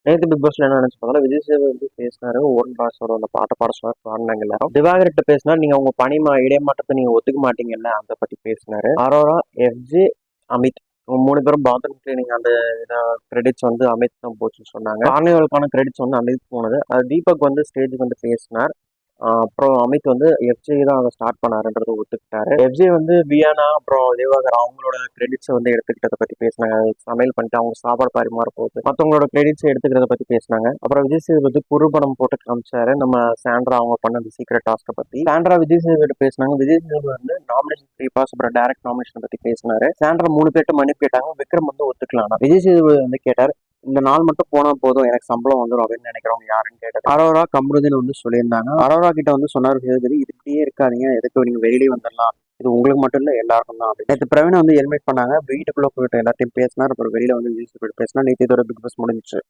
நேத்து பிக் பாஸ்ல என்ன நினைச்சு விஜய் சேது வந்து பேசினாரு. ஓன் ராஸோட அந்த பாட்ட பாட சொன்னார். பாடினாங்க எல்லாரும். திவாகர்கிட்ட பேசினார். நீங்க உங்க இடைமாற்றத்தை நீங்க ஒத்துக்க மாட்டீங்கல்ல, அதை பத்தி பேசினாரு. அரோரா, எஃப்ஜே, அமித் இவங்க 3 பேரும் பாத்ரூம் கிளீனிங் அந்த கிரெடிட்ஸ் வந்து அமித் தான் போச்சுன்னு சொன்னாங்க. கார்னிவலுக்கான கிரெடிட்ஸ் வந்து அமித் போனது. அது தீபக் வந்து ஸ்டேஜுக்கு வந்து பேசினார். அப்புறம் அமித் வந்து எஃப்ஜே தான் அதை ஸ்டார்ட் பண்ணாருன்றதை ஒத்துக்கிட்டாரு. எஃப்ஜே வந்து வியானா அப்புறம் திவாகர் அவங்களோட கிரெடிட்ஸை வந்து எடுத்துக்கிட்டதை பத்தி பேசினாங்க. சமையல் பண்ணிட்டு அவங்க சாப்பாடு பரிமாற போகுது மற்றவங்களோட கிரெடிட்ஸ் எடுத்துக்கிறத பத்தி பேசினாங்க. அப்புறம் விஜய் சேதுபதி குறுபடம் போட்டு காமிச்சாரு. நம்ம சாண்ட்ரா அவங்க பண்ண அந்த சீக்ரெட் டாஸ்க்கை பத்தி சாண்ட்ரா விஜய் சேதுபதி பேசினாங்க. விஜய் சேதுபதி வந்து நாமினேஷன் ஃப்ரீ பாஸ் அப்புறம் டைரக்ட் நாமினேஷன் பத்தி பேசினாரு. சாண்ட்ரா 3 பேர்ட்ட மன்னிப்பு கேட்டாங்க. விக்ரம் வந்து ஒத்துக்கலாம். விஜய் சேதுபதி வந்து கேட்டார், இந்த நாள் மட்டும் போனா போதும் எனக்கு சம்பளம் வந்துடும் அப்படின்னு நினைக்கிறவங்க யாருன்னு கேட்டது. அரோரா கம்ருதீன் வந்து சொல்லியிருந்தாங்க. அரோரா கிட்ட வந்து சொன்னார் சேதுபதி, இது இப்படியே இருக்காதீங்க, எதுக்கு நீங்க வெளியே வந்துடலாம், இது உங்களுக்கு மட்டும் இல்ல எல்லாருக்கும் தான். நேற்று பிரவீன் வந்து ஹெல்மெட் பண்ணாங்க. வீட்டுக்குள்ள போயிட்டு எல்லாத்தையும் பேசினார். அப்புறம் வெளியில வந்து பேசினா. நேற்று இதோட பிக் பாஸ் முடிஞ்சிச்சு.